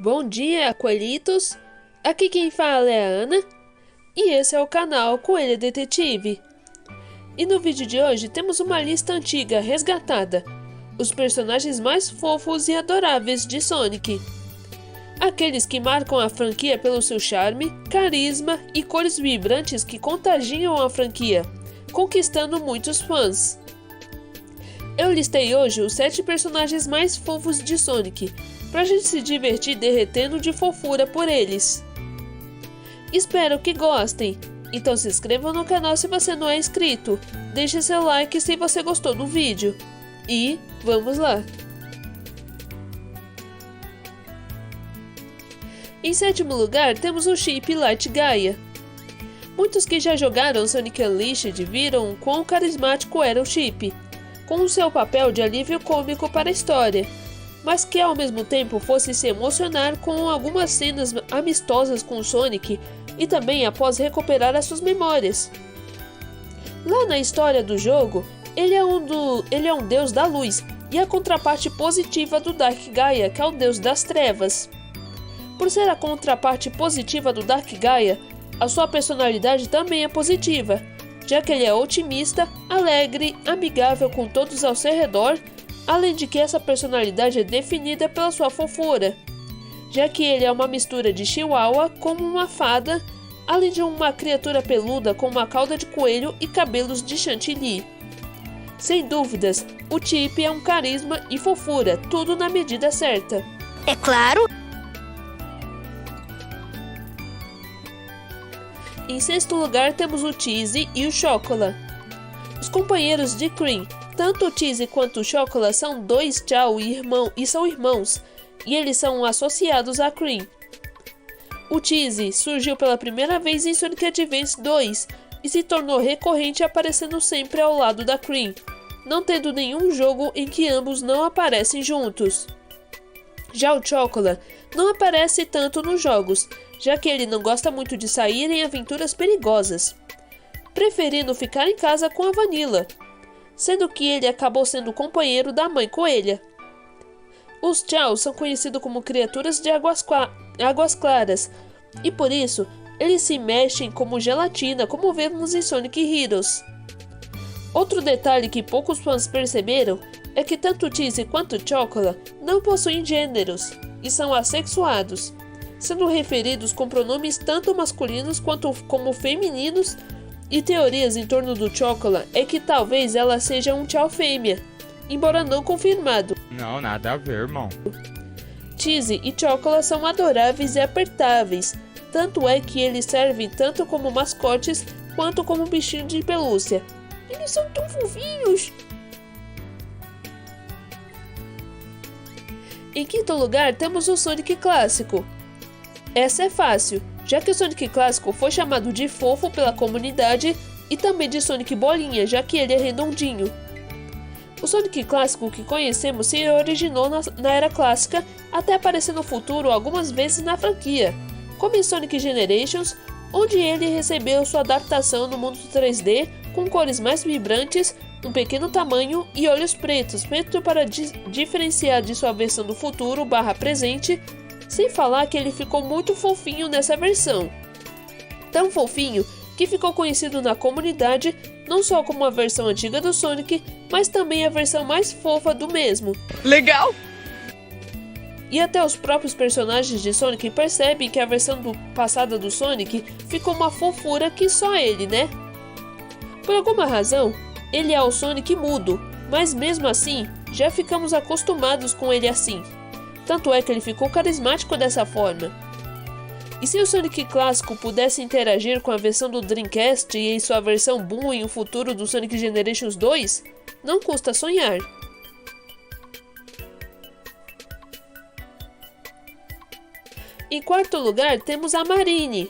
Bom dia, coelhitos! Aqui quem fala é a Ana e esse é o canal Coelho Detetive. E no vídeo de hoje temos uma lista antiga resgatada, os personagens mais fofos e adoráveis de Sonic. Aqueles que marcam a franquia pelo seu charme, carisma e cores vibrantes que contagiam a franquia, conquistando muitos fãs. Eu listei hoje os 7 personagens mais fofos de Sonic, pra gente se divertir derretendo de fofura por eles. Espero que gostem, então se inscreva no canal se você não é inscrito, deixe seu like se você gostou do vídeo, e vamos lá! Em sétimo lugar temos o Chip Light Gaia. Muitos que já jogaram Sonic Unleashed viram quão carismático era o Chip, com o seu papel de alívio cômico para a história, mas que ao mesmo tempo fosse se emocionar com algumas cenas amistosas com Sonic e também após recuperar as suas memórias. Lá na história do jogo, ele é um deus da luz e a contraparte positiva do Dark Gaia, que é o deus das trevas. Por ser a contraparte positiva do Dark Gaia, a sua personalidade também é positiva, já que ele é otimista, alegre, amigável com todos ao seu redor, além de que essa personalidade é definida pela sua fofura, já que ele é uma mistura de chihuahua com uma fada, além de uma criatura peluda com uma cauda de coelho e cabelos de chantilly. Sem dúvidas, o Chip é um carisma e fofura, tudo na medida certa. É claro! Em sexto lugar temos o Cheesy e o Chocola. Os companheiros de Cream, tanto o Cheesy quanto o Chocola são dois Chow e são irmãos, e eles são associados a Cream. O Cheesy surgiu pela primeira vez em Sonic Advance 2 e se tornou recorrente aparecendo sempre ao lado da Cream, não tendo nenhum jogo em que ambos não aparecem juntos. Já o Chocola não aparece tanto nos jogos, já que ele não gosta muito de sair em aventuras perigosas, preferindo ficar em casa com a Vanilla, sendo que ele acabou sendo companheiro da mãe coelha. Os Chow são conhecidos como criaturas de águas claras, e por isso eles se mexem como gelatina, como vemos em Sonic Heroes. Outro detalhe que poucos fãs perceberam é que tanto Cheesy quanto Chocola não possuem gêneros e são assexuados, sendo referidos com pronomes tanto masculinos quanto como femininos, e teorias em torno do Chocola é que talvez ela seja um Chow fêmea, embora não confirmado. Não, nada a ver, irmão. Cheesy e Chocola são adoráveis e apertáveis, tanto é que eles servem tanto como mascotes quanto como bichinho de pelúcia. Eles são tão fofinhos! Em quinto lugar temos o Sonic Clássico. Essa é fácil, já que o Sonic Clássico foi chamado de fofo pela comunidade e também de Sonic Bolinha, já que ele é redondinho. O Sonic Clássico que conhecemos se originou na era clássica até aparecer no futuro algumas vezes na franquia, como em Sonic Generations, onde ele recebeu sua adaptação no mundo 3D com cores mais vibrantes, um pequeno tamanho e olhos pretos, feito para diferenciar de sua versão do futuro / presente, sem falar que ele ficou muito fofinho nessa versão. Tão fofinho que ficou conhecido na comunidade não só como a versão antiga do Sonic, mas também a versão mais fofa do mesmo. Legal! E até os próprios personagens de Sonic percebem que a versão passada do Sonic ficou uma fofura que só ele, né? Por alguma razão, ele é o Sonic mudo, mas mesmo assim, já ficamos acostumados com ele assim. Tanto é que ele ficou carismático dessa forma. E se o Sonic clássico pudesse interagir com a versão do Dreamcast e em sua versão Boom em um futuro do Sonic Generations 2, não custa sonhar. Em quarto lugar temos a Marine.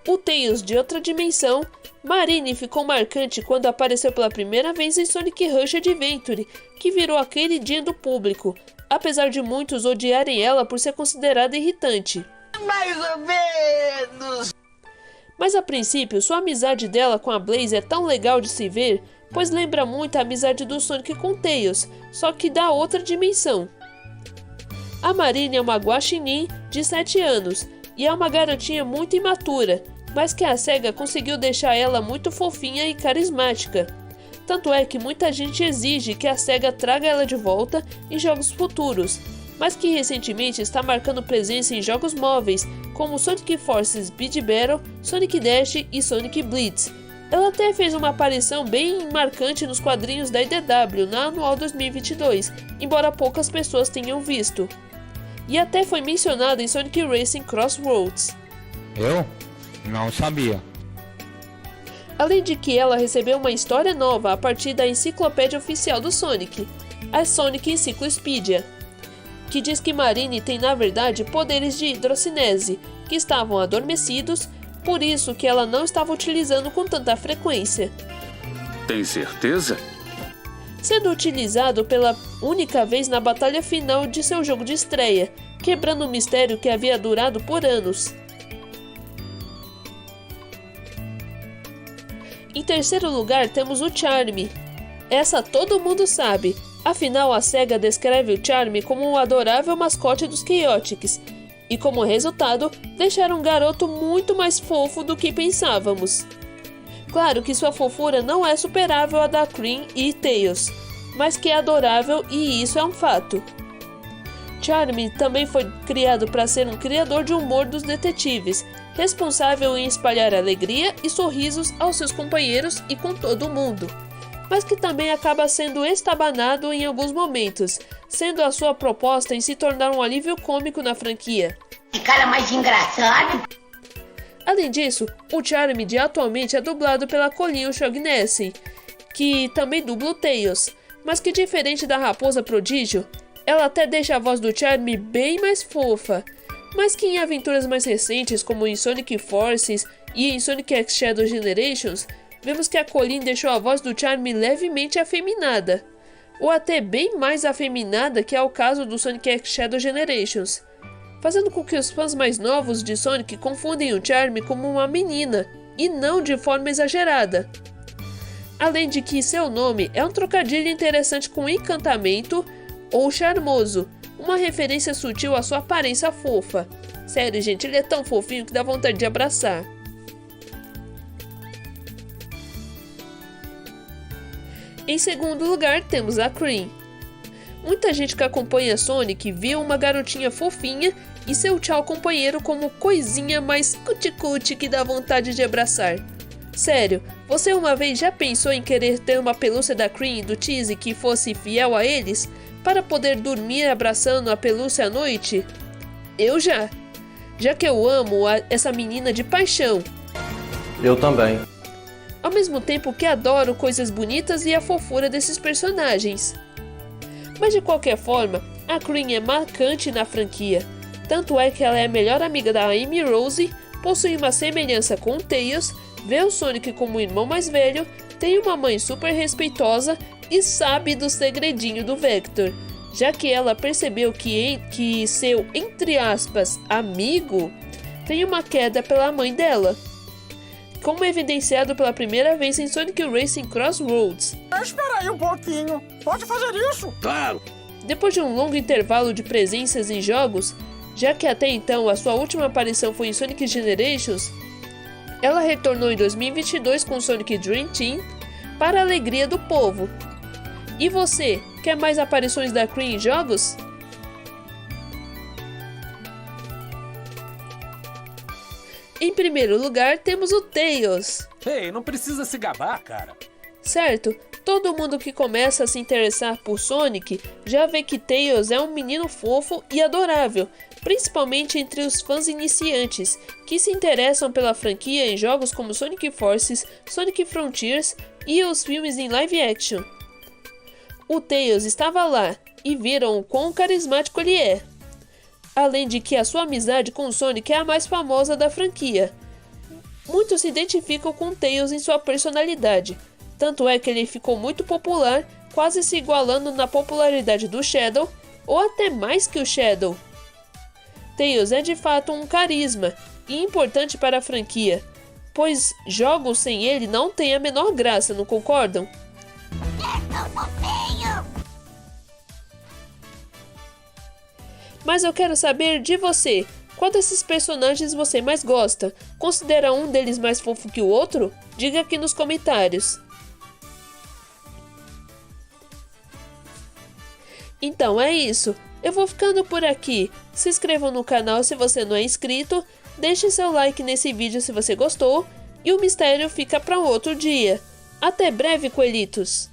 O Tails de outra dimensão, Marine ficou marcante quando apareceu pela primeira vez em Sonic Rush Adventure, que virou a queridinha do público, apesar de muitos odiarem ela por ser considerada irritante. Mais ou menos! Mas a princípio, sua amizade dela com a Blaze é tão legal de se ver, pois lembra muito a amizade do Sonic com Tails, só que da outra dimensão. A Marine é uma guaxinim de 7 anos e é uma garotinha muito imatura, mas que a SEGA conseguiu deixar ela muito fofinha e carismática. Tanto é que muita gente exige que a SEGA traga ela de volta em jogos futuros, mas que recentemente está marcando presença em jogos móveis como Sonic Forces Speed Battle, Sonic Dash e Sonic Blitz. Ela até fez uma aparição bem marcante nos quadrinhos da IDW na Anual 2022, embora poucas pessoas tenham visto. E até foi mencionada em Sonic Racing Crossroads. Eu? Não sabia. Além de que ela recebeu uma história nova a partir da enciclopédia oficial do Sonic, a Sonic Encyclopedia, que diz que Marine tem na verdade poderes de hidrocinese, que estavam adormecidos, por isso que ela não estava utilizando com tanta frequência. Tem certeza? Sendo utilizado pela única vez na batalha final de seu jogo de estreia, quebrando um mistério que havia durado por anos. Em terceiro lugar temos o Charme. Essa todo mundo sabe, afinal a SEGA descreve o Charme como um adorável mascote dos Chaotix, e como resultado, deixaram um garoto muito mais fofo do que pensávamos. Claro que sua fofura não é superável à da Cream e Tails, mas que é adorável e isso é um fato. Charme também foi criado para ser um criador de humor dos detetives, responsável em espalhar alegria e sorrisos aos seus companheiros e com todo mundo, mas que também acaba sendo estabanado em alguns momentos, sendo a sua proposta em se tornar um alívio cômico na franquia. Que cara mais engraçado! Além disso, o Charme de atualmente é dublado pela Colleen Shognesi, que também dubla o Tails, mas que diferente da Raposa Prodígio, ela até deixa a voz do Charme bem mais fofa, mas que em aventuras mais recentes, como em Sonic Forces e em Sonic X Shadow Generations, vemos que a Colleen deixou a voz do Charme levemente afeminada, ou até bem mais afeminada que é o caso do Sonic X Shadow Generations, fazendo com que os fãs mais novos de Sonic confundem o Charme como uma menina, e não de forma exagerada. Além de que seu nome é um trocadilho interessante com encantamento ou charmoso, uma referência sutil à sua aparência fofa. Sério, gente, ele é tão fofinho que dá vontade de abraçar. Em segundo lugar, temos a Cream. Muita gente que acompanha Sonic viu uma garotinha fofinha e seu tchau companheiro como coisinha mais cuti-cuti que dá vontade de abraçar. Sério, você uma vez já pensou em querer ter uma pelúcia da Cream e do Cheesy que fosse fiel a eles, para poder dormir abraçando a pelúcia à noite? Eu já que eu amo essa menina de paixão. Eu também. Ao mesmo tempo que adoro coisas bonitas e a fofura desses personagens. Mas de qualquer forma, a Cream é marcante na franquia. Tanto é que ela é a melhor amiga da Amy Rose, possui uma semelhança com o Tails, vê o Sonic como o irmão mais velho, tem uma mãe super respeitosa e sabe do segredinho do Vector, já que ela percebeu que seu, entre aspas, amigo tem uma queda pela mãe dela, como evidenciado pela primeira vez em Sonic Racing Crossroads. Espera aí um pouquinho, pode fazer isso? Claro! Depois de um longo intervalo de presenças em jogos, já que até então a sua última aparição foi em Sonic Generations, ela retornou em 2022 com Sonic Dream Team, para a alegria do povo. E você, quer mais aparições da Cream em jogos? Em primeiro lugar, temos o Tails. Ei, não precisa se gabar, cara. Certo, todo mundo que começa a se interessar por Sonic já vê que Tails é um menino fofo e adorável, principalmente entre os fãs iniciantes, que se interessam pela franquia em jogos como Sonic Forces, Sonic Frontiers e os filmes em live action. O Tails estava lá e viram o quão carismático ele é. Além de que a sua amizade com o Sonic é a mais famosa da franquia. Muitos se identificam com Tails em sua personalidade, tanto é que ele ficou muito popular, quase se igualando na popularidade do Shadow, ou até mais que o Shadow. Tails é de fato um carisma e importante para a franquia, pois jogos sem ele não têm a menor graça, não concordam? Mas eu quero saber de você. Qual desses personagens você mais gosta? Considera um deles mais fofo que o outro? Diga aqui nos comentários. Então é isso. Eu vou ficando por aqui. Se inscreva no canal se você não é inscrito. Deixe seu like nesse vídeo se você gostou. E o mistério fica para um outro dia. Até breve, coelhitos!